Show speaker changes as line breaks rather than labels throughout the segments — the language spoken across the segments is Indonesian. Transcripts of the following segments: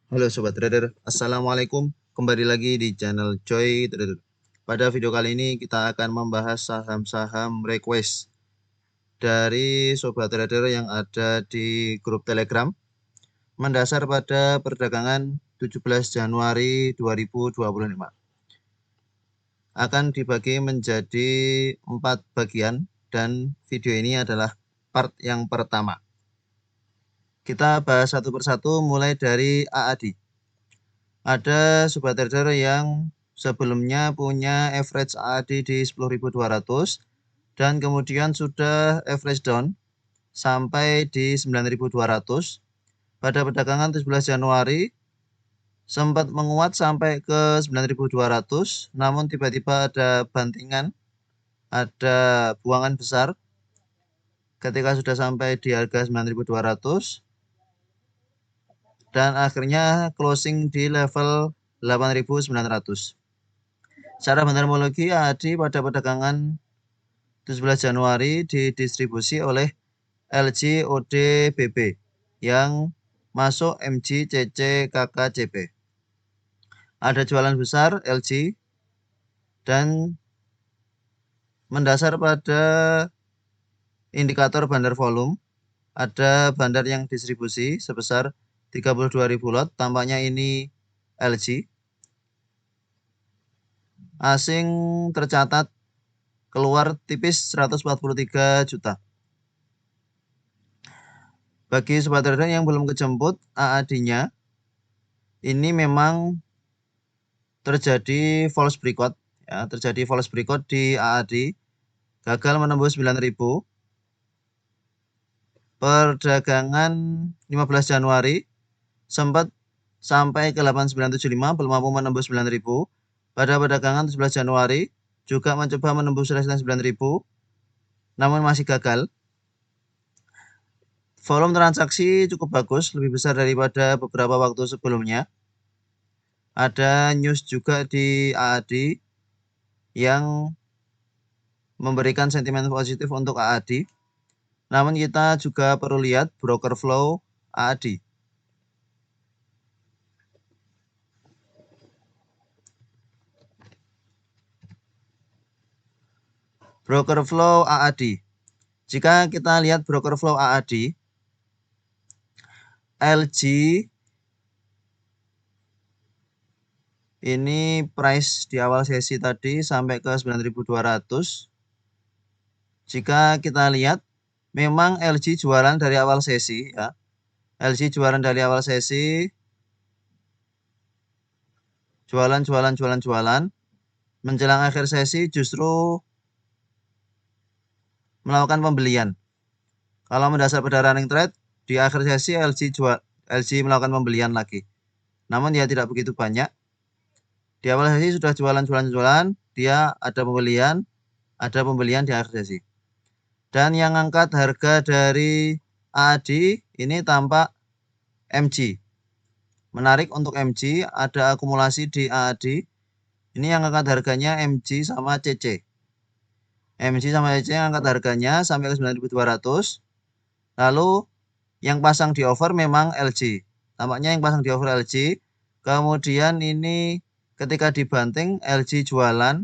Halo Sobat Trader, Assalamualaikum. Kembali lagi di channel Joy Trader. Pada video kali ini kita akan membahas saham-saham request dari Sobat Trader yang ada di grup Telegram mendasar pada perdagangan 17 Januari 2025. Akan dibagi menjadi 4 bagian dan video ini adalah part yang pertama. Kita bahas satu persatu mulai dari AAD. Ada Sobat Trader yang sebelumnya punya average AAD di 10.200 dan kemudian sudah average down sampai di 9.200. Pada perdagangan 17 Januari sempat menguat sampai ke 9.200, namun tiba-tiba ada bantingan, ada buangan besar ketika sudah sampai di harga 9.200 dan akhirnya closing di level 8.900. Secara bentermologi AAD pada perdagangan 17 Januari didistribusi oleh LG ODBB yang masuk MG CC KKCP. Ada jualan besar LG dan mendasar pada indikator bandar volume ada bandar yang distribusi sebesar 32.000 lot, tampaknya ini LG. Asing tercatat keluar tipis 143 juta. Bagi Sobat Trader yang belum kejemput AAD-nya, ini memang terjadi false breakout, ya, terjadi false breakout di AAD, gagal menembus 9.000. Perdagangan 15 Januari sempat sampai ke 8975, belum mampu menembus 9.000. Pada perdagangan 17 Januari juga mencoba menembus resistance 9.000, namun masih gagal. Volume transaksi cukup bagus, lebih besar daripada beberapa waktu sebelumnya. Ada news juga di AAD yang memberikan sentimen positif untuk AAD. Namun kita juga perlu lihat broker flow AAD. Broker flow AAD. Jika kita lihat broker flow AAD, LG ini price di awal sesi tadi sampai ke 9.200. Jika kita lihat memang LG jualan dari awal sesi, ya. LG jualan dari awal sesi, jualan. Menjelang akhir sesi justru melakukan pembelian. Kalau mendasar pada running trade, di akhir sesi LG melakukan pembelian lagi. Namun dia tidak begitu banyak. Di awal sesi sudah jualan, dia ada pembelian di akhir sesi. Dan yang angkat harga dari AAD ini tampak MG. Menarik untuk MG, ada akumulasi di AAD. Ini yang angkat harganya MG sama CC. MG sama CC yang angkat harganya sampai ke 9.200. Lalu yang pasang di over memang LG. Tampaknya yang pasang di over LG. Kemudian ini ketika dibanting LG jualan,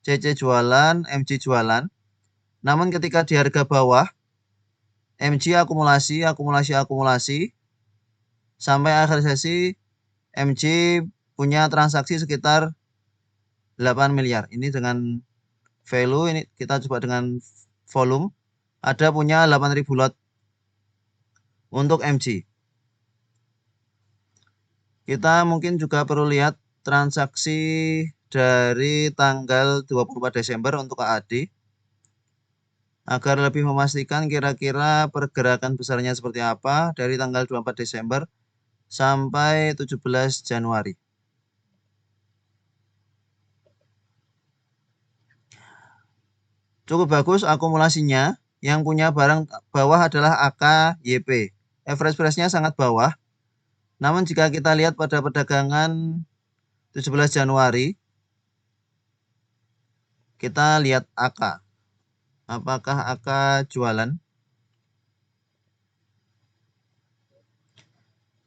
CC jualan, MG jualan. Namun ketika di harga bawah MG akumulasi sampai akhir sesi MG punya transaksi sekitar 8 miliar. Ini dengan value, ini kita coba dengan volume. Ada punya 8.000 lot untuk MG. Kita mungkin juga perlu lihat transaksi dari tanggal 24 Desember untuk AAD agar lebih memastikan kira-kira pergerakan besarnya seperti apa dari tanggal 24 Desember sampai 17 Januari. Cukup bagus akumulasinya. Yang punya barang bawah adalah AKYP. Average price-nya sangat bawah. Namun jika kita lihat pada perdagangan 17 Januari, kita lihat AK. Apakah AK jualan?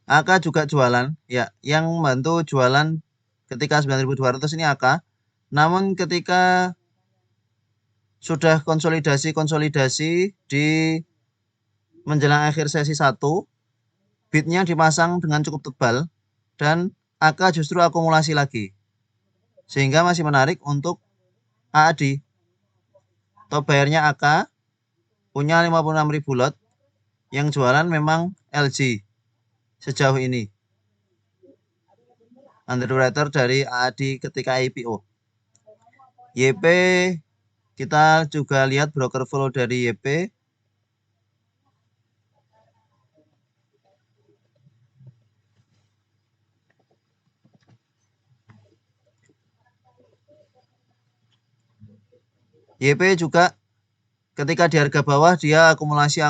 AK juga jualan, ya, yang membantu jualan ketika 9.200 ini AK. Namun ketika sudah konsolidasi di menjelang akhir sesi 1, bidnya dipasang dengan cukup tebal dan AK justru akumulasi lagi. Sehingga masih menarik untuk AAD. Top bayarnya AK punya 56.000 lot, yang jualan memang LG sejauh ini. Underwriter dari AAD ketika IPO. YP, kita juga lihat broker flow dari YP. YP juga ketika di harga bawah dia akumulasi.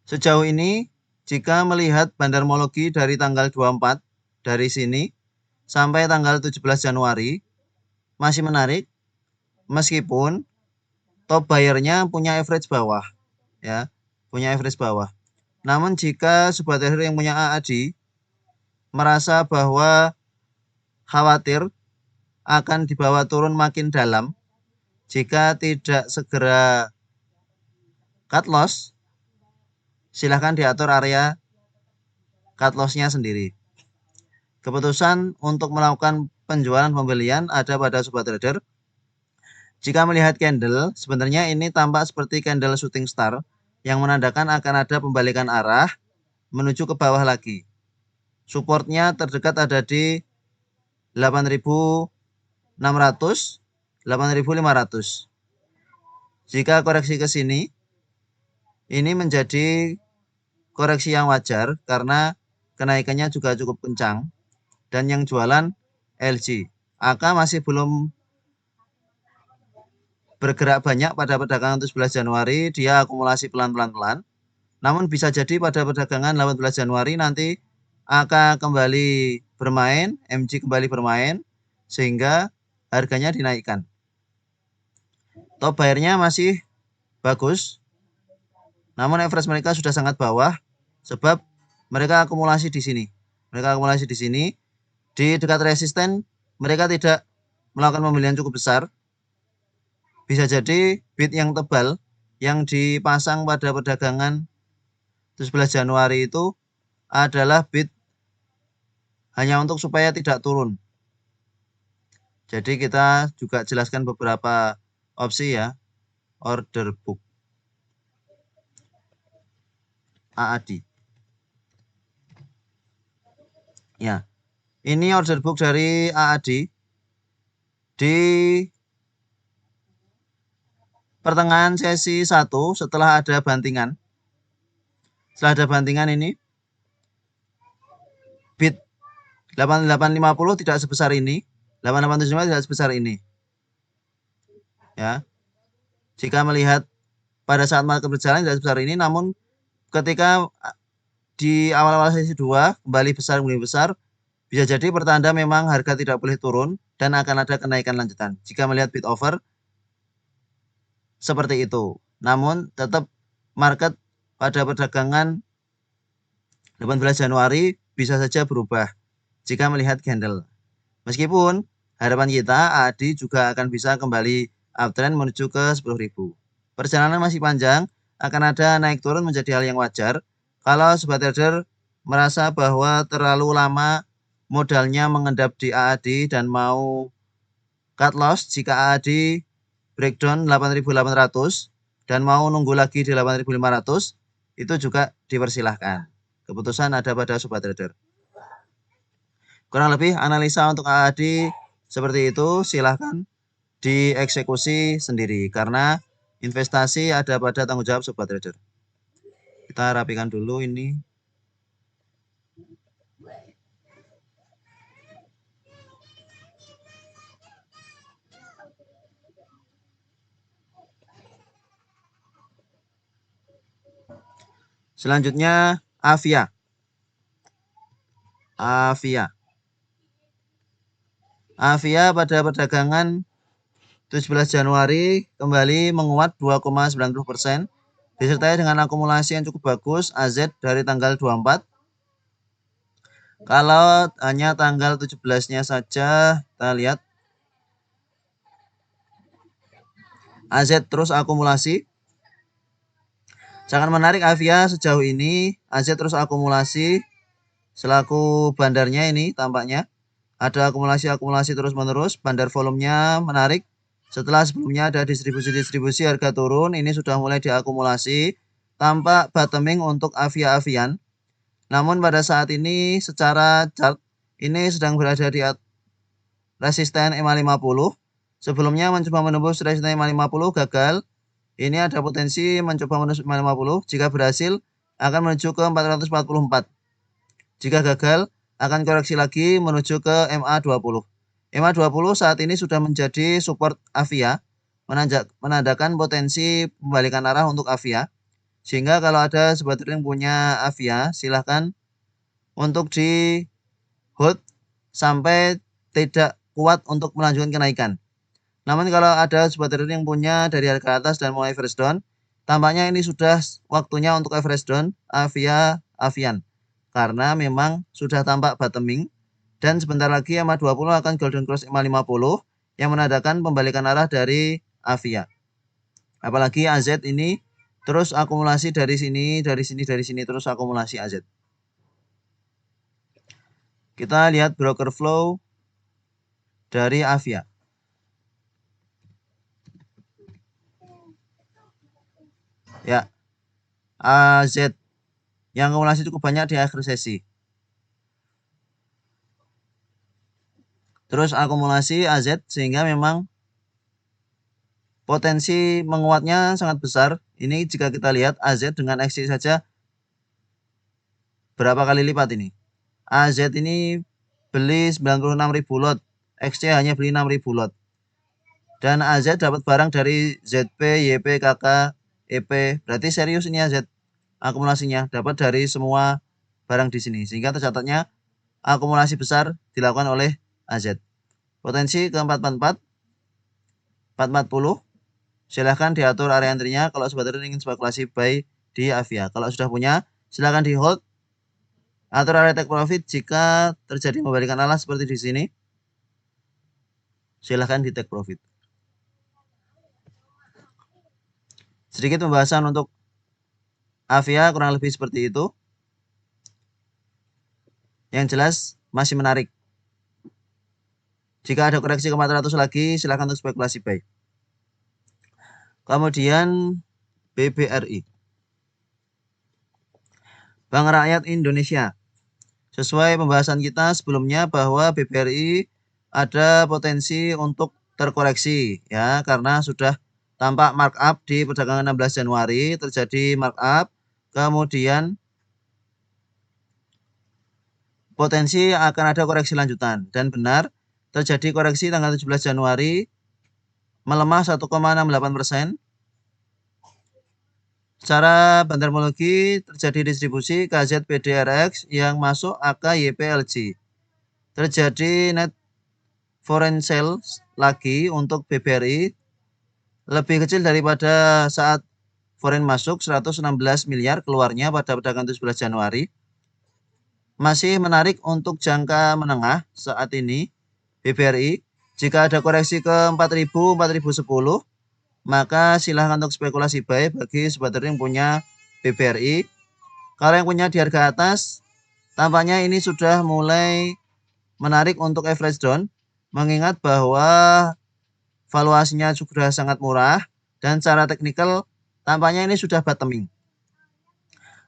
Sejauh ini jika melihat bandarmologi dari tanggal 24 dari sini sampai tanggal 17 Januari masih menarik meskipun top bayarnya punya average bawah, ya, punya average bawah. Namun jika sobat trader yang punya AAD merasa bahwa khawatir akan dibawa turun makin dalam jika tidak segera cut loss, silahkan diatur area cut loss-nya sendiri. Keputusan untuk melakukan penjualan pembelian ada pada sobat trader. Jika melihat candle, sebenarnya ini tampak seperti candle shooting star yang menandakan akan ada pembalikan arah menuju ke bawah lagi. Supportnya terdekat ada di 8.600, 8.500. Jika koreksi ke sini, ini menjadi koreksi yang wajar karena kenaikannya juga cukup kencang dan yang jualan LG. AK masih belum bergerak banyak pada perdagangan 17 Januari, dia akumulasi pelan-pelan. Namun bisa jadi pada perdagangan 18 Januari nanti AK kembali bermain, MG kembali bermain, sehingga harganya dinaikkan. Top bayarnya masih bagus, namun average mereka sudah sangat bawah sebab mereka akumulasi di sini. Di dekat resisten mereka tidak melakukan pembelian cukup besar. Bisa jadi bid yang tebal yang dipasang pada perdagangan 17 Januari itu adalah bid hanya untuk supaya tidak turun. Jadi kita juga jelaskan beberapa opsi ya. Order book AAD. Ya. Ini order book dari AAD di pertengahan sesi 1 setelah ada bantingan. Setelah ada bantingan ini bid 8850 tidak sebesar ini, 8875 tidak sebesar ini. Ya. Jika melihat pada saat market berjalan tidak sebesar ini, namun ketika di awal-awal sesi 2 kembali besar, bisa jadi pertanda memang harga tidak boleh turun dan akan ada kenaikan lanjutan. Jika melihat bid over seperti itu. Namun tetap market pada perdagangan 18 Januari bisa saja berubah jika melihat candle. Meskipun harapan kita AAD juga akan bisa kembali uptrend menuju ke 10.000. Perjalanan masih panjang, akan ada naik turun menjadi hal yang wajar. Kalau sobat trader merasa bahwa terlalu lama modalnya mengendap di AAD dan mau cut loss jika AAD breakdown 8.800 dan mau nunggu lagi di 8.500, itu juga dipersilahkan. Keputusan ada pada sobat trader. Kurang lebih analisa untuk AAD seperti itu, silahkan dieksekusi sendiri karena investasi ada pada tanggung jawab sobat trader. Kita rapikan dulu ini. Selanjutnya Avia. Avia pada perdagangan 17 Januari kembali menguat 2,90%. disertai dengan akumulasi yang cukup bagus AZ dari tanggal 24. Kalau hanya tanggal 17-nya saja, kita lihat AZ terus akumulasi. Sangat menarik Avia sejauh ini, AZ terus akumulasi selaku bandarnya ini tampaknya. Ada akumulasi terus menerus, bandar volumenya menarik. Setelah sebelumnya ada distribusi harga turun, ini sudah mulai diakumulasi. Tampak bottoming untuk Avia Avian. Namun pada saat ini secara chart ini sedang berada di resisten EMA 50. Sebelumnya mencoba menembus resisten EMA 50 gagal. Ini ada potensi mencoba menembus EMA 50. Jika berhasil akan menuju ke 444. Jika gagal akan koreksi lagi menuju ke MA 20. MA 20 saat ini sudah menjadi support Avia, menandakan potensi pembalikan arah untuk Avia. Sehingga kalau ada sobat trading punya Avia, silahkan untuk di hold sampai tidak kuat untuk melanjutkan kenaikan. Namun kalau ada sobat trading yang punya dari harga atas dan mulai average down, tampaknya ini sudah waktunya untuk average down Avian. Karena memang sudah tampak bottoming dan sebentar lagi EMA 20 akan golden cross EMA 50 yang menandakan pembalikan arah dari Avia. Apalagi AZ ini terus akumulasi dari sini terus akumulasi AZ. Kita lihat broker flow dari Avia. Ya, AZ yang akumulasi cukup banyak di akhir sesi. Terus akumulasi AZ sehingga memang potensi menguatnya sangat besar. Ini jika kita lihat AZ dengan XC saja berapa kali lipat ini. AZ ini beli 96.000 lot, XC hanya beli 6.000 lot. Dan AZ dapat barang dari ZP, YP, KK, EP. Berarti serius ini AZ akumulasinya, dapat dari semua barang di sini. Sehingga tercatatnya akumulasi besar dilakukan oleh AZ. Potensi ke 444, 440. Silahkan diatur area entry-nya kalau sobat trading ingin spekulasi buy di Avia. Kalau sudah punya, silahkan di hold. Atur area take profit jika terjadi pembalikan arah seperti di sini. Silahkan di take profit. Sedikit pembahasan untuk Avia kurang lebih seperti itu. Yang jelas masih menarik. Jika ada koreksi ke 400 lagi, silahkan untuk spekulasi buy. Kemudian BBRI. Bank Rakyat Indonesia. Sesuai pembahasan kita sebelumnya bahwa BBRI ada potensi untuk terkoreksi ya karena sudah tampak markup di perdagangan 16 Januari terjadi markup, kemudian potensi akan ada koreksi lanjutan dan benar terjadi koreksi tanggal 17 Januari melemah 1,68%. Secara bandarmologi terjadi distribusi KZPDRX yang masuk AKYPLG. Terjadi net foreign sales lagi untuk BBRI lebih kecil daripada saat foreign masuk 116 miliar keluarnya pada perdagangan 17 Januari. Masih menarik untuk jangka menengah saat ini BBRI. Jika ada koreksi ke 4.000, 4.010, maka silahkan untuk spekulasi buy bagi sobat trading punya BBRI. Kalau yang punya di harga atas, tampaknya ini sudah mulai menarik untuk average down, mengingat bahwa valuasinya sudah sangat murah dan secara teknikal tampaknya ini sudah bottoming.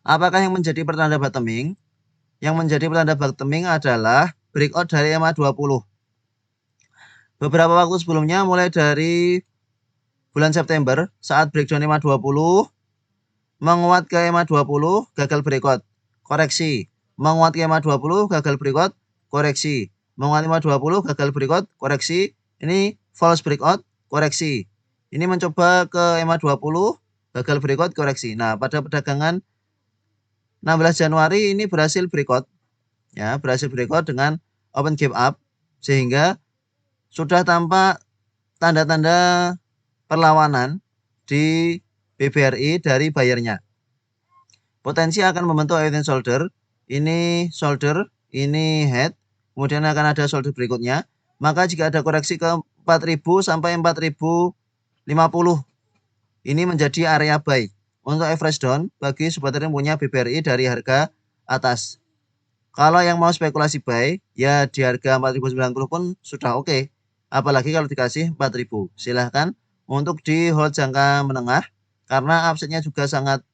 Apakah yang menjadi pertanda bottoming? Yang menjadi pertanda bottoming adalah breakout dari EMA 20. Beberapa waktu sebelumnya mulai dari bulan September saat breakdown EMA 20 menguat ke EMA 20 gagal breakout koreksi, menguat ke EMA 20 gagal breakout koreksi, menguat EMA 20 gagal breakout koreksi, ini false breakout koreksi, ini mencoba ke EMA 20 gagal breakout koreksi. Nah pada perdagangan 16 Januari ini berhasil breakout ya, berhasil breakout dengan open gap up sehingga sudah tampak tanda-tanda perlawanan di BBRI dari buyernya. Potensi akan membentuk head and shoulder. Ini shoulder, ini head. Kemudian akan ada shoulder berikutnya. Maka jika ada koreksi ke 4000 sampai 4050, ini menjadi area buy. Untuk average down bagi sobat trader yang punya BBRI dari harga atas. Kalau yang mau spekulasi buy, ya di harga 4090 pun sudah oke. Apalagi kalau dikasih 4000. Silahkan untuk di hold jangka menengah karena upside-nya juga sangat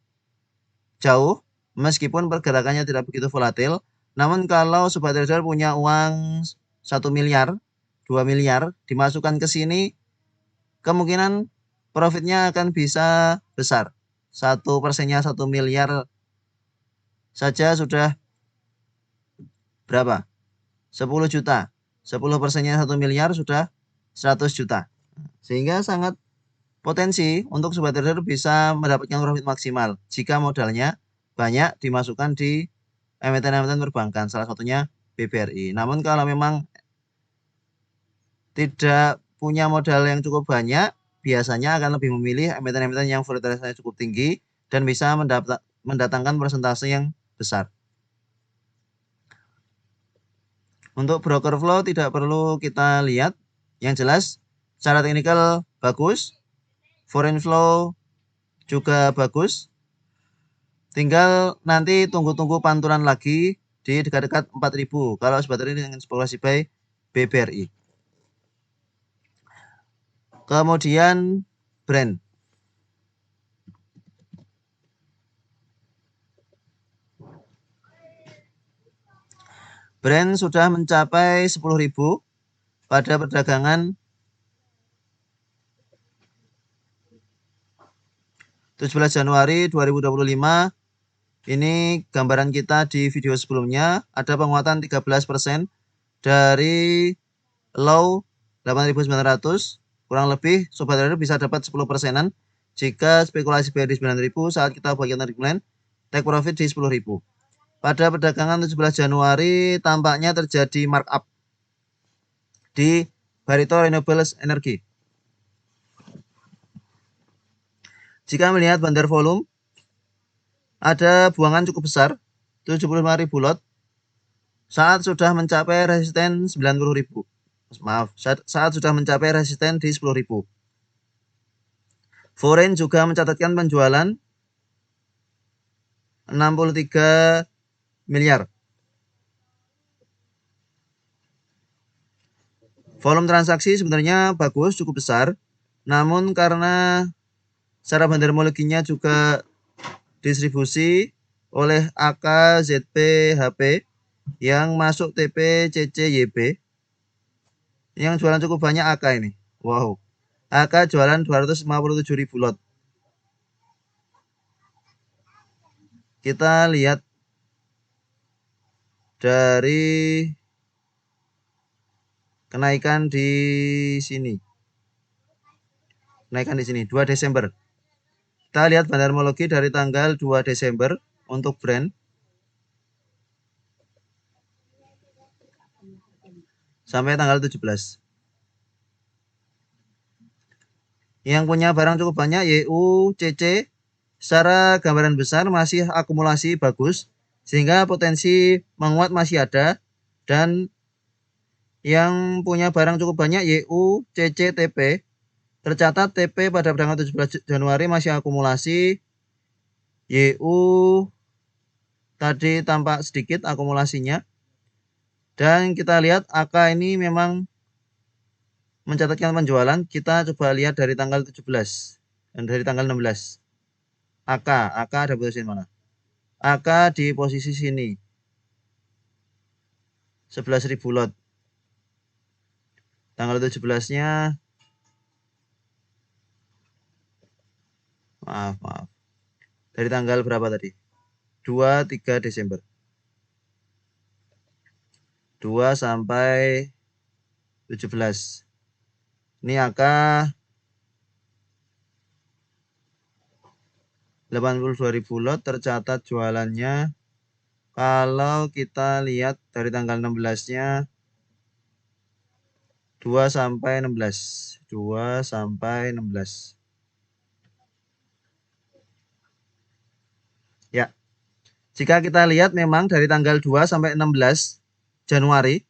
jauh meskipun pergerakannya tidak begitu volatil. Namun kalau sobat trader punya uang 1 miliar, 2 miliar dimasukkan ke sini, kemungkinan profitnya akan bisa besar. 1%-nya 1 miliar saja sudah berapa? 10 juta. 10%-nya 1 miliar sudah 100 juta. Sehingga sangat potensi untuk sobat trader bisa mendapatkan profit maksimal jika modalnya banyak dimasukkan di emiten-emiten perbankan, salah satunya BBRI. Namun kalau memang tidak punya modal yang cukup banyak, biasanya akan lebih memilih emiten-emiten yang volatilitasnya cukup tinggi dan bisa mendatangkan persentase yang besar. Untuk broker flow tidak perlu kita lihat, yang jelas secara teknikal bagus, foreign flow juga bagus. Tinggal nanti tunggu-tunggu pantulan lagi di dekat-dekat 4000 kalau sobat trader ingin spekulasi buy BBRI. Kemudian Brent. Brent sudah mencapai 10.000 pada perdagangan 17 Januari 2025. Ini gambaran kita di video sebelumnya. Ada penguatan 13% dari low 8.900. Kurang lebih sobat trader bisa dapat 10%-an jika spekulasi buy di 9.000 saat kita buat tarik plan, take profit di 10.000. Pada perdagangan 17 Januari tampaknya terjadi markup di Barito Renewables Energy. Jika melihat bandar volume, ada buangan cukup besar, 75.000 lot, saat sudah mencapai resisten 90.000. Maaf, saat sudah mencapai resisten di 10.000. Foreign juga mencatatkan penjualan 63 miliar. Volume transaksi sebenarnya bagus, cukup besar. Namun karena secara bandarmologinya juga distribusi oleh AK, ZP, HP yang masuk TP, CC, YB. Yang jualan cukup banyak AK ini. Wow. AK jualan 257.000 lot. Kita lihat dari kenaikan di sini. Kenaikan di sini 2 Desember. Kita lihat bandarmologi dari tanggal 2 Desember untuk Brent. Sampai tanggal 17. Yang punya barang cukup banyak YU, CC. Secara gambaran besar masih akumulasi bagus. Sehingga potensi menguat masih ada. Dan yang punya barang cukup banyak YU, CC, TP. Tercatat TP pada tanggal 17 Januari masih akumulasi. YU tadi tampak sedikit akumulasinya. Dan kita lihat AK ini memang mencatatkan penjualan. Kita coba lihat dari tanggal 17 dan dari tanggal 16. AK ada posisi mana? AK di posisi sini. 11.000 lot. Tanggal 17-nya maaf. Dari tanggal berapa tadi? 2-3 Desember. 2 sampai 17. Ini angka 82.000 lot tercatat jualannya. Kalau kita lihat dari tanggal 16-nya 2 sampai 16. 2 sampai 16. Jika kita lihat memang dari tanggal 2 sampai 16 Januari,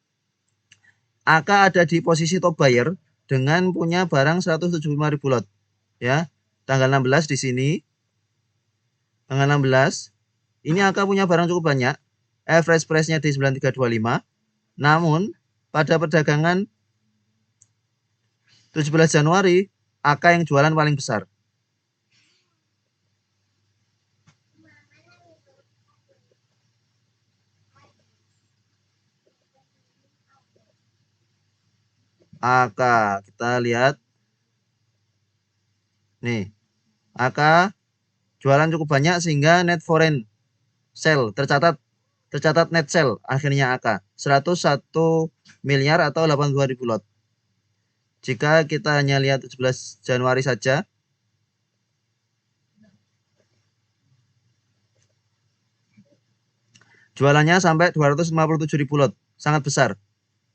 AK ada di posisi top buyer dengan punya barang 175.000 lot. Ya, tanggal 16 di sini. Tanggal 16 ini AK punya barang cukup banyak. Average price-nya di 9325. Namun pada perdagangan 17 Januari AK yang jualan paling besar. AK kita lihat nih, AK jualan cukup banyak sehingga net foreign sell tercatat net sell akhirnya AK 101 miliar atau 82.000 lot. Jika kita hanya lihat 17 Januari saja, jualannya sampai 257.000 lot, sangat besar.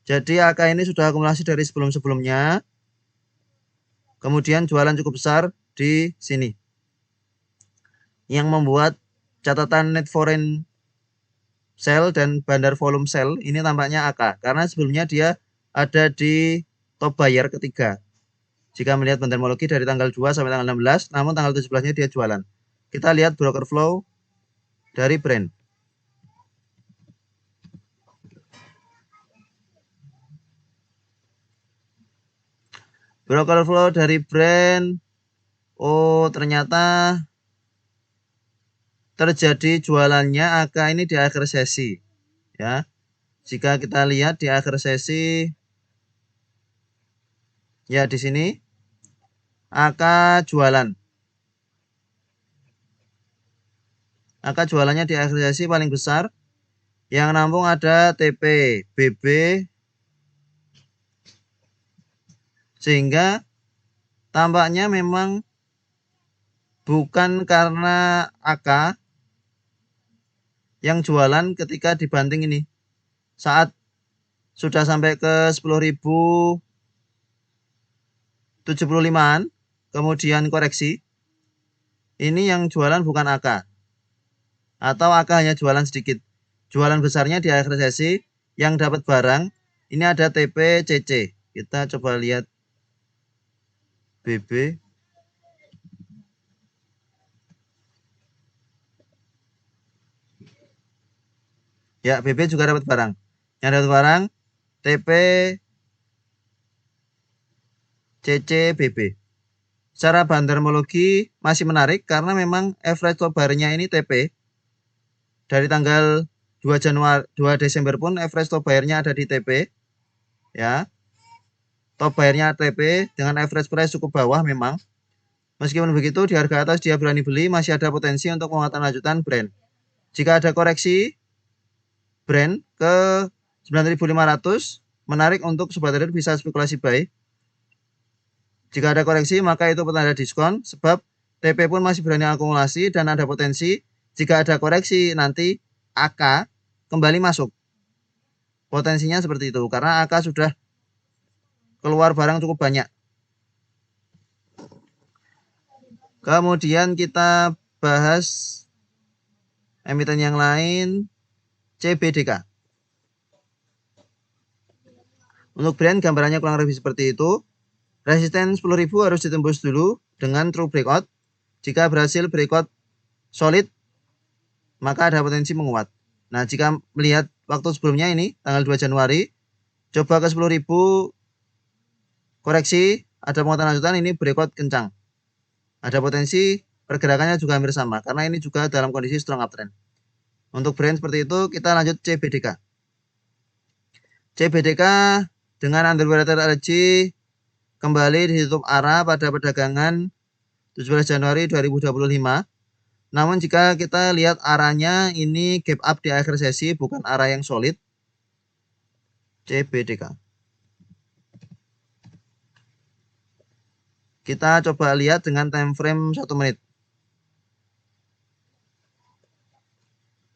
Jadi AK ini sudah akumulasi dari sebelum-sebelumnya. Kemudian jualan cukup besar di sini. Yang membuat catatan net foreign sell dan bandar volume sell ini tampaknya AK. Karena sebelumnya dia ada di top buyer ketiga. Jika melihat bandarmologi dari tanggal 2 sampai tanggal 16, namun tanggal 17-nya dia jualan. Kita lihat broker flow dari Brent. Broker flow dari Brent, oh ternyata terjadi jualannya AK ini di akhir sesi. Ya, jika kita lihat di akhir sesi, ya di sini AK jualan. AK jualannya di akhir sesi paling besar. Yang nampung ada TP, BB, sehingga tampaknya memang bukan karena AK yang jualan ketika dibanting ini. Saat sudah sampai ke 10.075-an, kemudian koreksi. Ini yang jualan bukan AK. Atau AK hanya jualan sedikit. Jualan besarnya di akhir sesi, yang dapat barang, ini ada TP, CC. Kita coba lihat BB. Ya, BB juga dapat barang. Yang dapat barang TP, CC, BB. Secara bandarmologi masih menarik karena memang average top buyer-nya ini TP. Dari tanggal 2 Desember pun average top buyer-nya ada di TP. Ya. Top buyer-nya TP dengan average price cukup bawah memang. Meskipun begitu di harga atas dia berani beli, masih ada potensi untuk penguatan lanjutan Brent. Jika ada koreksi Brent ke 9.500, menarik untuk sobat trader bisa spekulasi buy. Jika ada koreksi maka itu petanda diskon sebab TP pun masih berani akumulasi dan ada potensi jika ada koreksi nanti AK kembali masuk. Potensinya seperti itu karena AK sudah keluar barang cukup banyak. Kemudian kita bahas emiten yang lain, CBDK. Untuk Brent gambarannya kurang lebih seperti itu. Resisten 10.000 harus ditembus dulu dengan true breakout. Jika berhasil breakout solid, maka ada potensi menguat. Nah, jika melihat waktu sebelumnya ini, tanggal 2 Januari, coba ke 10.000, koreksi, ada penguatan lanjutan, ini breakout kencang. Ada potensi pergerakannya juga hampir sama, karena ini juga dalam kondisi strong uptrend. Untuk Brent seperti itu, kita lanjut CBDK. CBDK dengan underwater LG kembali ditutup arah pada perdagangan 17 Januari 2025. Namun jika kita lihat arahnya ini gap up di akhir sesi, bukan arah yang solid. CBDK. Kita coba lihat dengan time frame 1 menit.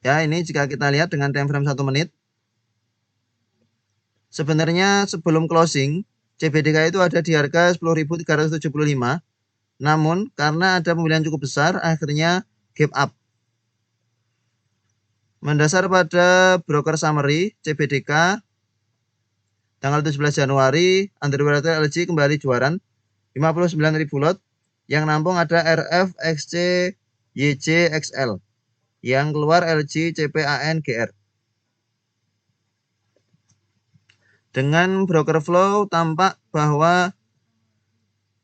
Ya, ini jika kita lihat dengan time frame 1 menit. Sebenarnya sebelum closing, CBDK itu ada di harga 10.375. Namun karena ada pembelian cukup besar, akhirnya gap up. Mendasar pada broker summary CBDK tanggal 17 Januari, underwater LG kembali juaran 59.000 lot. Yang nampung ada RF, XC, YJ, XL. Yang keluar LG, CPAN, GR. Dengan broker flow tampak bahwa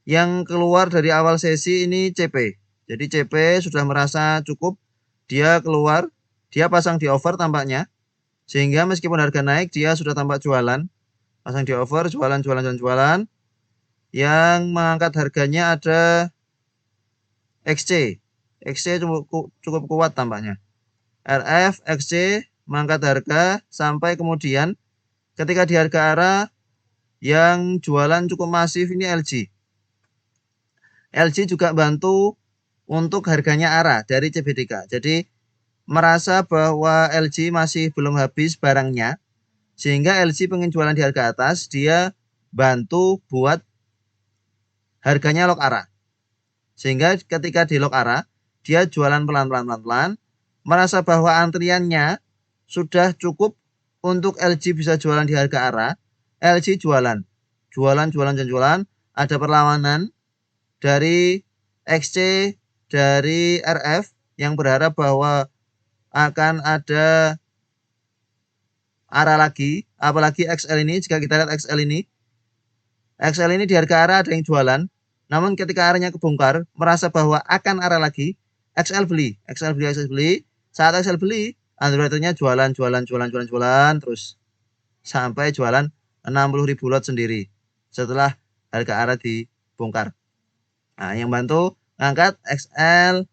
yang keluar dari awal sesi ini CP. Jadi CP sudah merasa cukup, dia keluar, dia pasang di over tampaknya. Sehingga meskipun harga naik, dia sudah tampak jualan. Pasang di over, jualan. Yang mengangkat harganya ada XC. XC cukup kuat tampaknya. RF, XC mengangkat harga sampai kemudian ketika di harga arah yang jualan cukup masif ini LG. LG juga bantu untuk harganya arah dari CBDK. Jadi merasa bahwa LG masih belum habis barangnya, sehingga LG pengen jualan di harga atas, dia bantu buat harganya lock arah. Sehingga ketika di lock arah, dia jualan pelan-pelan, merasa bahwa antriannya sudah cukup untuk LG bisa jualan di harga arah. LG jualan, ada perlawanan dari XC, dari RF yang berharap bahwa akan ada arah lagi, apalagi XL ini. Jika kita lihat XL ini di harga arah ada yang jualan, namun ketika arahnya kebongkar, merasa bahwa akan arah lagi, XL beli. Saat XL beli, underwriternya jualan terus sampai jualan 60.000 lot sendiri setelah harga arah dibongkar. Nah, yang bantu ngangkat XL,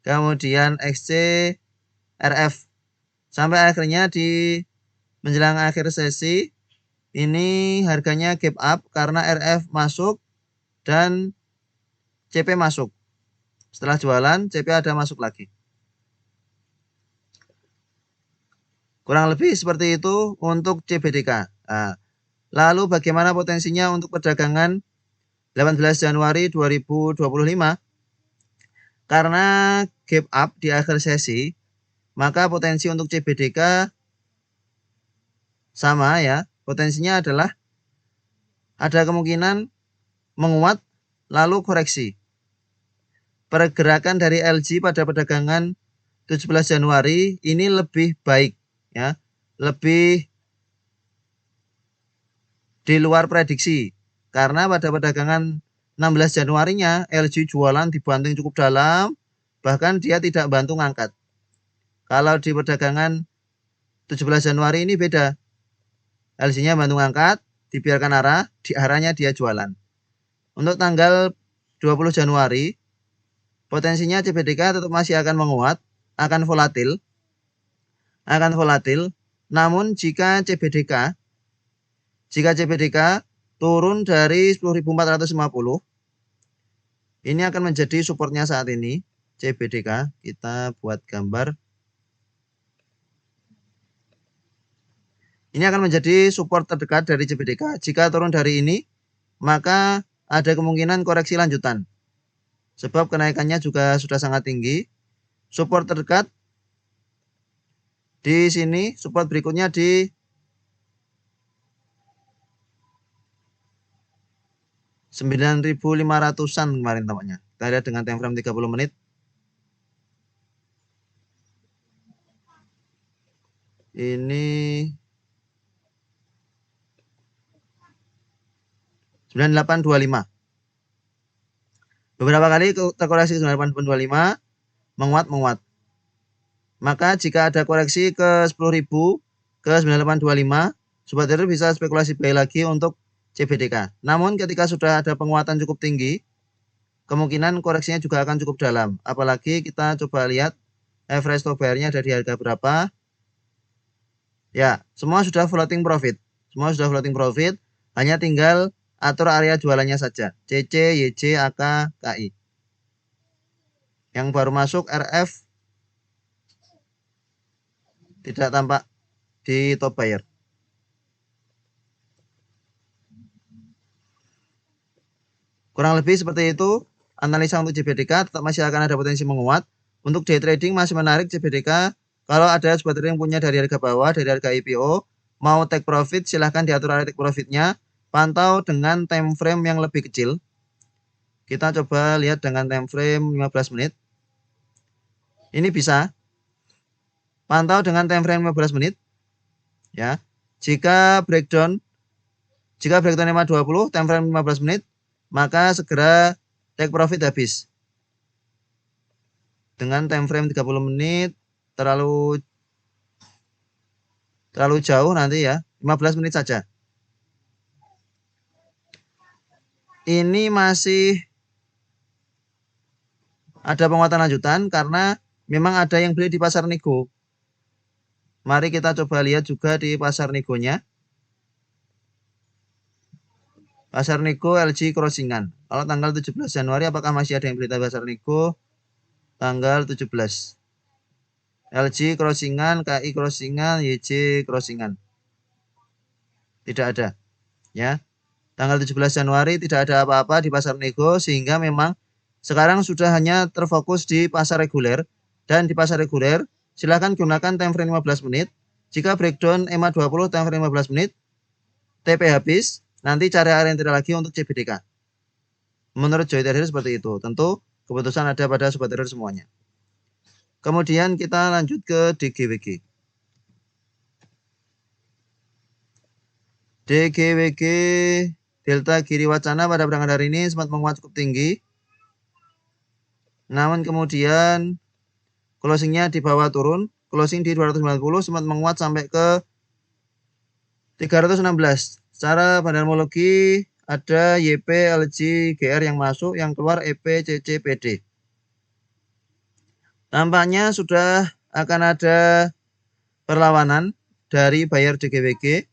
kemudian XC, RF. Sampai akhirnya di menjelang akhir sesi, ini harganya gap up karena RF masuk dan CP masuk. Setelah jualan, CP ada masuk lagi. Kurang lebih seperti itu untuk CBDK. Nah, lalu bagaimana potensinya untuk perdagangan 18 Januari 2025? Karena gap up di akhir sesi, maka potensi untuk CBDK sama ya. Potensinya adalah ada kemungkinan menguat lalu koreksi. Pergerakan dari LG pada perdagangan 17 Januari ini lebih baik ya, lebih di luar prediksi. Karena pada perdagangan 16 Januarinya LG jualan dibanting cukup dalam, bahkan dia tidak bantu ngangkat. Kalau di perdagangan 17 Januari ini beda. LG-nya bantu ngangkat, dibiarkan arah, di arahnya dia jualan. Untuk tanggal 20 Januari, potensinya CBDK tetap masih akan menguat, akan volatil. Namun jika CBDK turun dari 10.450, ini akan menjadi supportnya saat ini. CBDK, kita buat gambar. Ini akan menjadi support terdekat dari CBDK. Jika turun dari ini, maka ada kemungkinan koreksi lanjutan. Sebab kenaikannya juga sudah sangat tinggi. Support terdekat di sini, support berikutnya di 9.500-an kemarin tampaknya. Kita lihat dengan time frame 30 menit. Ini 9825. Beberapa kali terkoreksi 9825, menguat. Maka jika ada koreksi ke 10.000 ke 9825, sobat trader bisa spekulasi buy lagi untuk CBDK. Namun ketika sudah ada penguatan cukup tinggi, kemungkinan koreksinya juga akan cukup dalam. Apalagi kita coba lihat average stop buy-nya ada di harga berapa. Ya, semua sudah floating profit. Hanya tinggal atur area jualannya saja. CC, YJ, AK, KI. Yang baru masuk RF tidak tampak di top buyer. Kurang lebih seperti itu analisa untuk CBDK. Tetap masih akan ada potensi menguat. Untuk day trading masih menarik CBDK Kalau ada sebuah trader yang punya dari harga bawah, dari harga IPO, mau take profit, silahkan diatur area take profitnya. Pantau dengan time frame yang lebih kecil. Kita coba lihat dengan time frame 15 menit. Ini bisa. Pantau dengan time frame 15 menit. Ya. Jika breakdown EMA 20, time frame 15 menit, maka segera take profit habis. Dengan time frame 30 menit terlalu jauh nanti ya, 15 menit saja. Ini masih ada penguatan lanjutan karena memang ada yang beli di pasar nego. Mari kita coba lihat juga di pasar negonya. Pasar nego LG crossingan. Kalau tanggal 17 Januari apakah masih ada yang beli di pasar nego? Tanggal 17. LG crossingan, KI crossingan, YJ crossingan. Tidak ada. Ya. Tanggal 17 Januari tidak ada apa-apa di pasar nego sehingga memang sekarang sudah hanya terfokus di pasar reguler. Dan di pasar reguler silakan gunakan time frame 15 menit. Jika breakdown EMA 20 time frame 15 menit, TP habis, nanti cari area yang tidak lagi untuk CBDK. Menurut Joy Trader seperti itu. Tentu keputusan ada pada sobat trader semuanya. Kemudian kita lanjut ke DGWG. DGWG Delta Giri Wacana pada perdagangan hari ini sempat menguat cukup tinggi. Namun kemudian closingnya di bawah turun. Closing di 290 sempat menguat sampai ke 316. Secara bandarmologi ada YP, LG, GR yang masuk, yang keluar EP, CC, PD. Tampaknya sudah akan ada perlawanan dari buyer DGWG.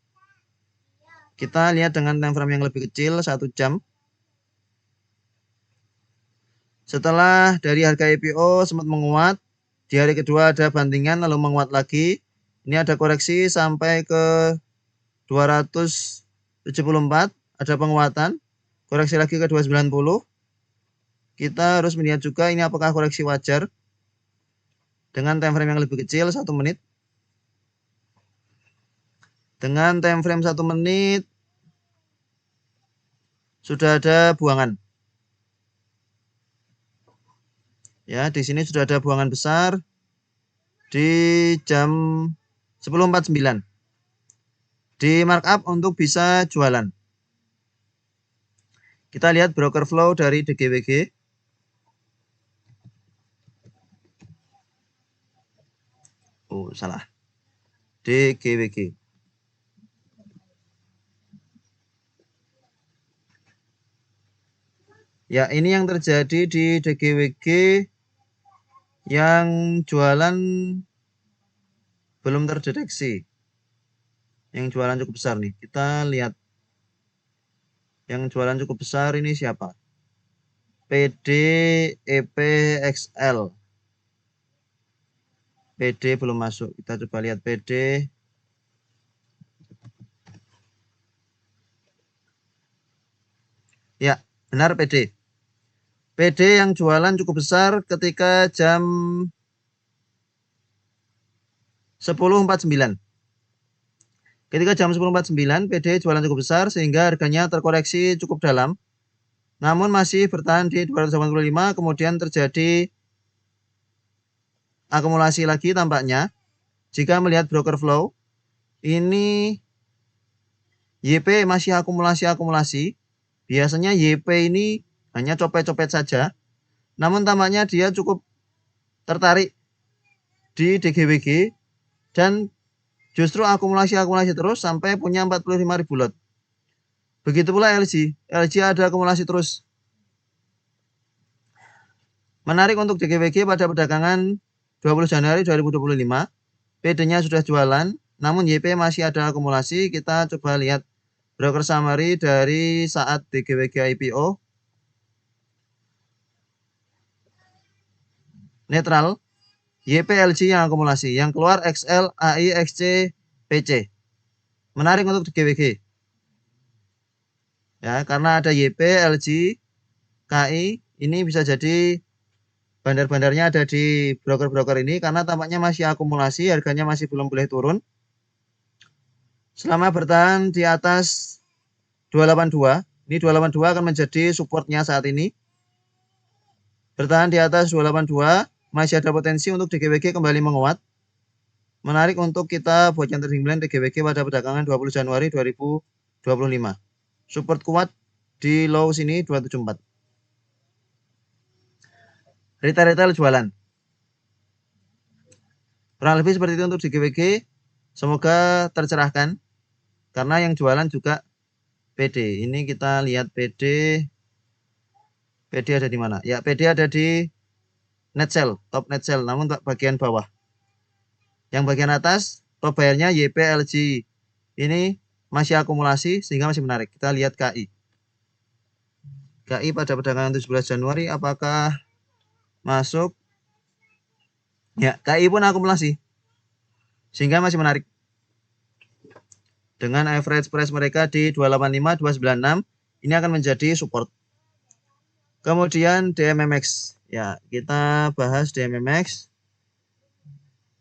Kita lihat dengan time frame yang lebih kecil 1 jam. Setelah dari harga IPO sempat menguat, di hari kedua ada bantingan lalu menguat lagi. Ini ada koreksi sampai ke 274, ada penguatan. Koreksi lagi ke 290. Kita harus melihat juga ini apakah koreksi wajar. Dengan time frame yang lebih kecil 1 menit. Dengan time frame 1 menit sudah ada buangan. Ya, di sini sudah ada buangan besar di jam 10.49. Di markup untuk bisa jualan. Kita lihat broker flow dari DGWG. Oh, salah. DGWG. Ya, ini yang terjadi di DGWG yang jualan belum terdeteksi. Yang jualan cukup besar nih. Kita lihat. Yang jualan cukup besar ini siapa? PD, EP, XL. PD belum masuk. Kita coba lihat PD. Ya, benar PD. PD yang jualan cukup besar ketika jam 10.49. Ketika jam 10.49, PD jualan cukup besar sehingga harganya terkoreksi cukup dalam. Namun masih bertahan di 285, kemudian terjadi akumulasi lagi tampaknya. Jika melihat broker flow, ini YP masih akumulasi. Biasanya YP ini hanya copet-copet saja. Namun tampaknya dia cukup tertarik di DGWG dan justru akumulasi terus sampai punya 45.000 lot. Begitu pula LG. LG ada akumulasi terus. Menarik untuk DGWG pada perdagangan 20 Januari 2025. PD-nya sudah jualan, namun YP masih ada akumulasi. Kita coba lihat broker summary dari saat DGWG IPO. Netral. YP, LG yang akumulasi. Yang keluar XL, AI, XC, PC. Menarik untuk DGWG. Ya, karena ada YP, LG, KI, ini bisa jadi Bandar-bandarnya ada di broker-broker ini karena tampaknya masih akumulasi, harganya masih belum boleh turun. Selama bertahan di atas 282, ini 282 akan menjadi supportnya saat ini. Bertahan di atas 282, masih ada potensi untuk DGWG kembali menguat. Menarik untuk kita buat yang trading plan DGWG pada perdagangan 20 Januari 2025. Support kuat di low sini 274. Retail jualan. Kurang lebih seperti itu untuk DGWG. Semoga tercerahkan. Karena yang jualan juga PD. Ini kita lihat PD. PD ada di mana? Ya, PD ada di net sell, top net sell, namun bagian bawah. Yang bagian atas, top bayarnya YPLG. Ini masih akumulasi sehingga masih menarik. Kita lihat KI. KI pada perdagangan 17 Januari apakah masuk? Ya, KI pun akumulasi. Sehingga masih menarik. Dengan average price mereka di 285, 296, ini akan menjadi support. Kemudian DMMX. Ya, kita bahas DMMX.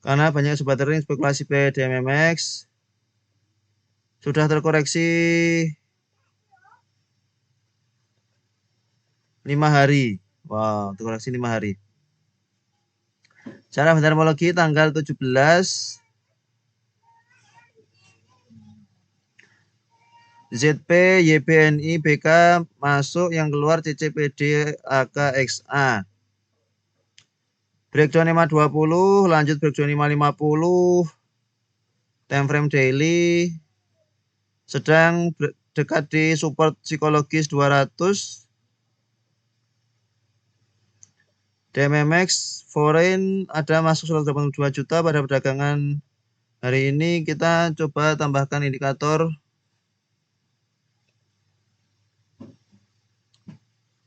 Karena banyak sobat trading spekulasi DMMX. Sudah terkoreksi 5 hari. Wow, terkoreksi 5 hari. Cara bendermologi tanggal 17 ZP, YBNI, BK masuk, yang keluar CCPD, AKXA. Breakdown 520, lanjut breakdown 550. Time frame daily sedang dekat di support psikologis 200. DMMX foreign ada masuk 182 juta pada perdagangan hari ini. Kita coba tambahkan indikator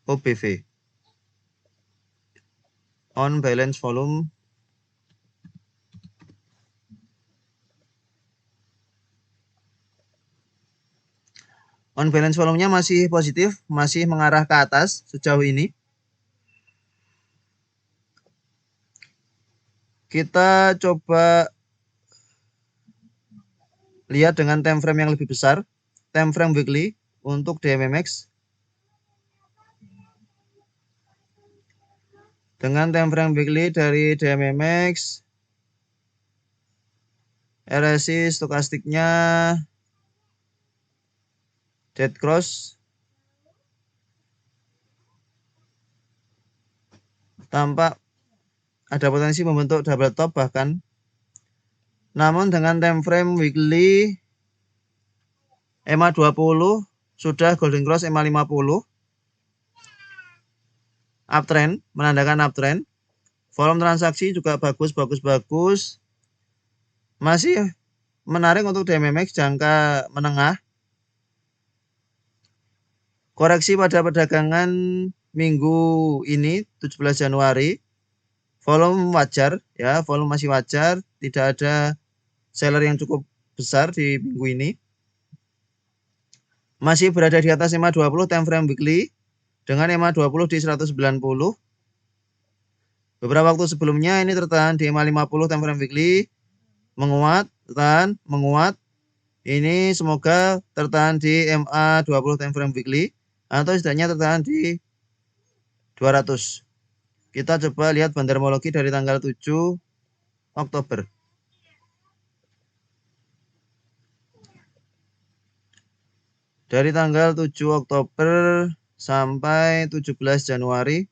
OBV, on balance volume. On balance volumenya masih positif, masih mengarah ke atas sejauh ini. Kita coba lihat dengan time frame yang lebih besar, time frame weekly untuk DMMX. Dengan time frame weekly dari DMMX, RSI stokastiknya dead cross, tampak ada potensi membentuk double top bahkan. Namun dengan time frame weekly EMA 20 sudah golden cross EMA 50. Uptrend, menandakan uptrend. Volume transaksi juga bagus. Masih menarik untuk DMMX jangka menengah. Koreksi pada perdagangan minggu ini 17 Januari. Volume wajar ya, volume masih wajar, tidak ada seller yang cukup besar di minggu ini. Masih berada di atas EMA 20 time frame weekly dengan EMA 20 di 190. Beberapa waktu sebelumnya ini tertahan di EMA 50 time frame weekly, menguat, tertahan, menguat. Ini semoga tertahan di EMA 20 time frame weekly atau setidaknya tertahan di 200. Kita coba lihat bandermologi dari tanggal 7 Oktober. Dari tanggal 7 Oktober sampai 17 Januari.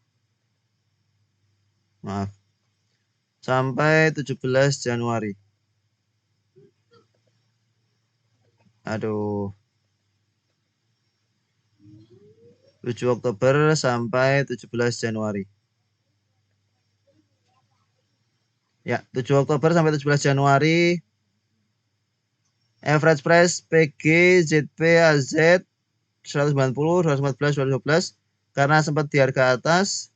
Maaf. Sampai 17 Januari. Aduh. 7 Oktober sampai 17 Januari. Ya, 7 Oktober sampai 17 Januari. Average price PG, ZP, AZ 190, 214, 212 karena sempat di harga atas.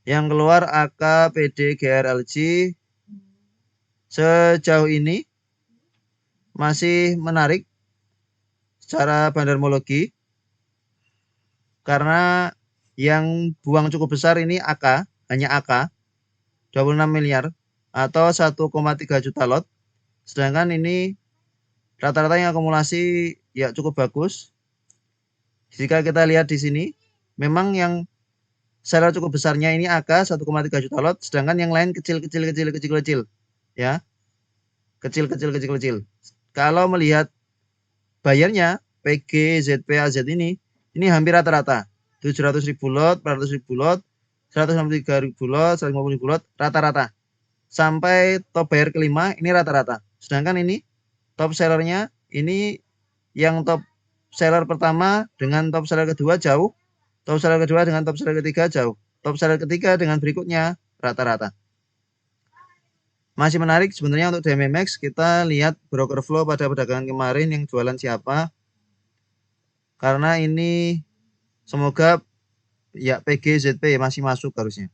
Yang keluar AK, PD, GRLG sejauh ini masih menarik secara bandermologi karena yang buang cukup besar ini AK hanya AK 26 miliar atau 1,3 juta lot. Sedangkan ini rata-rata yang akumulasi ya cukup bagus. Jika kita lihat di sini, memang yang seller cukup besarnya ini AK 1,3 juta lot, sedangkan yang lain kecil. Ya, kecil. Kalau melihat bayarnya PG, ZP, AZ ini hampir rata-rata. 700.000 lot, 400.000 lot, 163.000 lot, 150.000 lot, rata-rata. Sampai top bayar kelima ini rata-rata. Sedangkan ini top sellernya ini yang top seller pertama dengan top seller kedua jauh, top seller kedua dengan top seller ketiga jauh, top seller ketiga dengan berikutnya rata-rata. Masih menarik sebenarnya untuk DMMX, kita lihat broker flow pada perdagangan kemarin yang jualan siapa. Karena ini semoga ya PG, ZP masih masuk harusnya.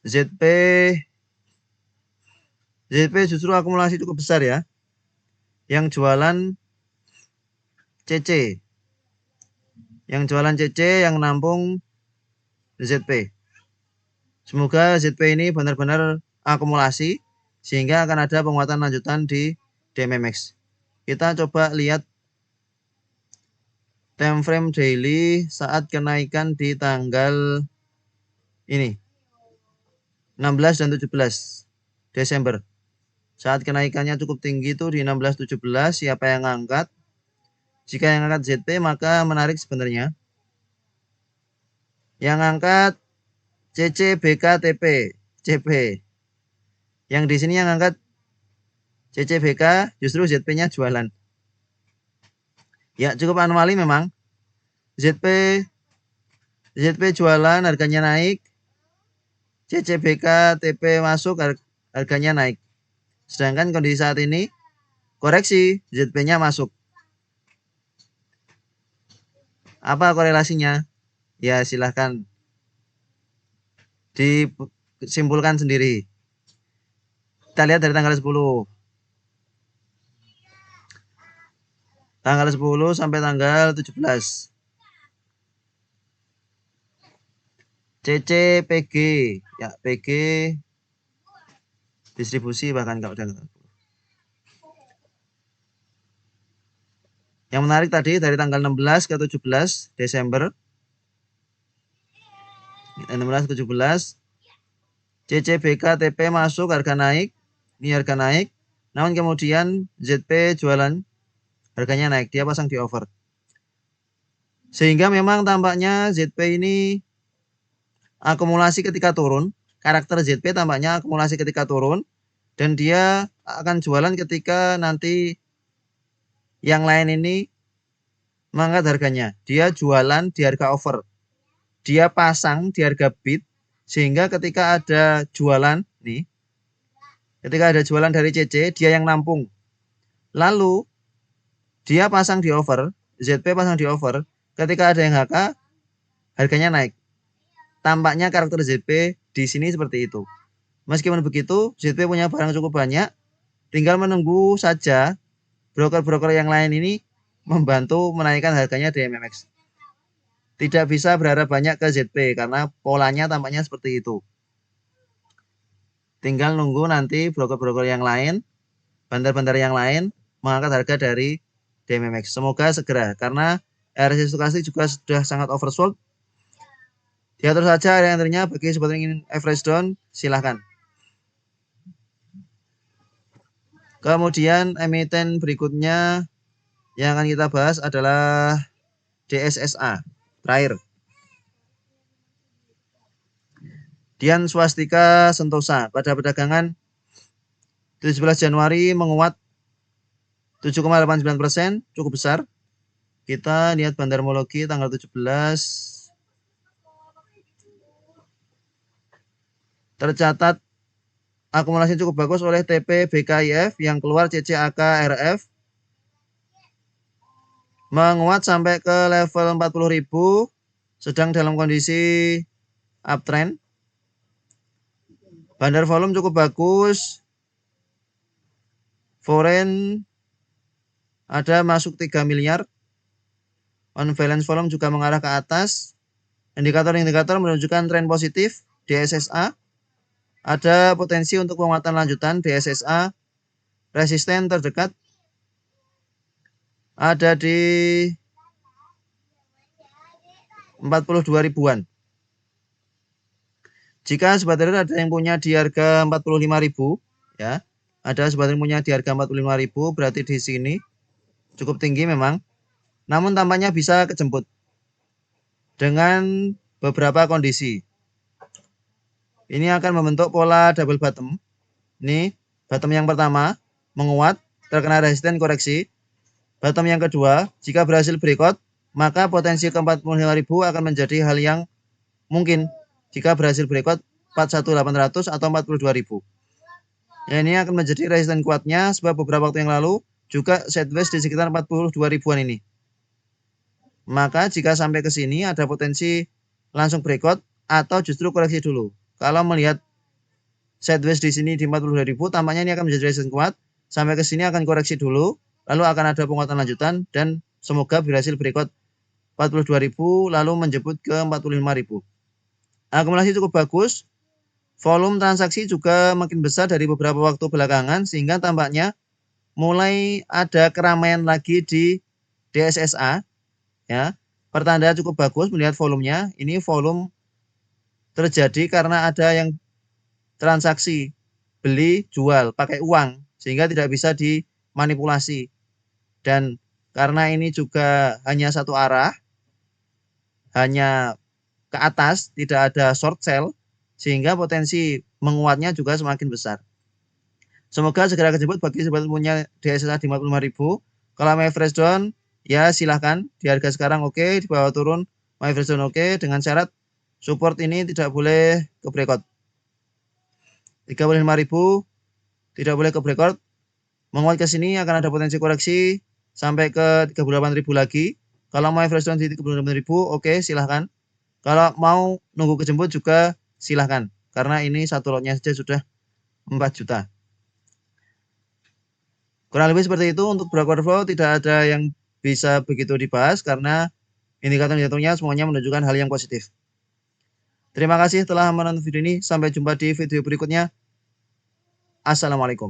ZP justru akumulasi cukup besar ya. Yang jualan CC. Yang jualan CC yang nampung ZP. Semoga ZP ini benar-benar akumulasi sehingga akan ada penguatan lanjutan di DMMX. Kita coba lihat time frame daily saat kenaikan di tanggal ini 16 dan 17 Desember. Saat kenaikannya cukup tinggi itu di 16-17, siapa yang ngangkat? Jika yang ngangkat ZP maka menarik sebenarnya. Yang ngangkat CC, BK, TP, CP. Yang di sini yang ngangkat CC, BK, justru ZP-nya jualan. Ya cukup anomali memang. ZP jualan, harganya naik. CC, BK, TP masuk, harganya naik. Sedangkan kondisi saat ini koreksi, ZP-nya masuk. Apa korelasinya? Ya silahkan disimpulkan sendiri. Kita lihat dari tanggal 10. Tanggal 10 sampai tanggal 17. CC, PG. Ya, PG distribusi bahkan kalau udah. Yang menarik tadi dari tanggal 16 ke 17 Desember. 16 ke 17. CCBK TP masuk, harga naik. Ini harga naik. Namun kemudian ZP jualan, harganya naik. Dia pasang di over. Sehingga memang tampaknya ZP ini akumulasi ketika turun. Karakter ZP tampaknya akumulasi ketika turun. Dan dia akan jualan ketika nanti yang lain ini mengangkat harganya. Dia jualan di harga over. Dia pasang di harga bid. Sehingga ketika ada jualan nih, ketika ada jualan dari CC, dia yang nampung. Lalu dia pasang di over, ZP pasang di over. Ketika ada yang HK, harganya naik. Tampaknya karakter ZP di sini seperti itu. Meskipun begitu, ZP punya barang cukup banyak. Tinggal menunggu saja broker-broker yang lain ini membantu menaikkan harganya di MMX. Tidak bisa berharap banyak ke ZP karena polanya tampaknya seperti itu. Tinggal nunggu nanti broker-broker yang lain, bandar-bandar yang lain mengangkat harga dari DMMX. Semoga segera karena RSI stokastik juga sudah sangat oversold. Diatur saja area entry-nya bagi sobat yang ingin average down, silahkan. Kemudian emiten berikutnya yang akan kita bahas adalah DSSA. Terakhir. Dian Swastika Sentosa pada perdagangan 17 Januari menguat 7,89%, cukup besar. Kita lihat bandarmologi tanggal 17. Tercatat akumulasi cukup bagus oleh TP BKIF yang keluar CCAK RF. Menguat sampai ke level 40.000, sedang dalam kondisi uptrend. Bandar volume cukup bagus. Foreign ada masuk 3 miliar. On balance volume juga mengarah ke atas. Indikator-indikator menunjukkan tren positif DSSA. Ada potensi untuk penguatan lanjutan DSSA. Resisten terdekat ada di 42 ribuan. Jika sobat trader ada yang punya di harga 45.000 ya. Ada sobat yang punya di harga 45.000, berarti di sini cukup tinggi memang. Namun tampaknya bisa kejemput dengan beberapa kondisi. Ini akan membentuk pola double bottom. Ini bottom yang pertama menguat, terkena resisten koreksi. Bottom yang kedua, jika berhasil breakout, maka potensi ke 45.000 akan menjadi hal yang mungkin jika berhasil breakout 41.800 atau 42.000. Ya, ini akan menjadi resisten kuatnya sebab beberapa waktu yang lalu juga sideways di sekitar 42 ribuan ini. Maka jika sampai ke sini ada potensi langsung breakout atau justru koreksi dulu. Kalau melihat sideways di sini di 42.000, tampaknya ini akan menjadi resisten kuat. Sampai ke sini akan koreksi dulu, lalu akan ada penguatan lanjutan dan semoga berhasil breakout 42.000 lalu menjemput ke 45.000. Akumulasi cukup bagus. Volume transaksi juga makin besar dari beberapa waktu belakangan sehingga tampaknya mulai ada keramaian lagi di DSSA ya. Pertanda cukup bagus melihat volumenya. Ini volume terjadi karena ada yang transaksi beli jual pakai uang sehingga tidak bisa dimanipulasi. Dan karena ini juga hanya satu arah, hanya ke atas, tidak ada short sell, sehingga potensi menguatnya juga semakin besar. Semoga segera kejemput bagi sobat punya DSSA di 45.000. Kalau mau fresh down, ya silahkan. Di harga sekarang oke, di bawah turun, mau fresh down oke, dengan syarat support ini tidak boleh ke breakout. 35.000 tidak boleh ke breakout. Menguat ke sini akan ada potensi koreksi sampai ke 38.000 lagi. Kalau mau fresh down di 38.000, oke silahkan. Kalau mau nunggu kejemput juga silahkan. Karena ini satu lotnya saja sudah 4 juta. Kurang lebih seperti itu. Untuk break order flow tidak ada yang bisa begitu dibahas karena indikator-indikatornya semuanya menunjukkan hal yang positif. Terima kasih telah menonton video ini. Sampai jumpa di video berikutnya. Assalamualaikum.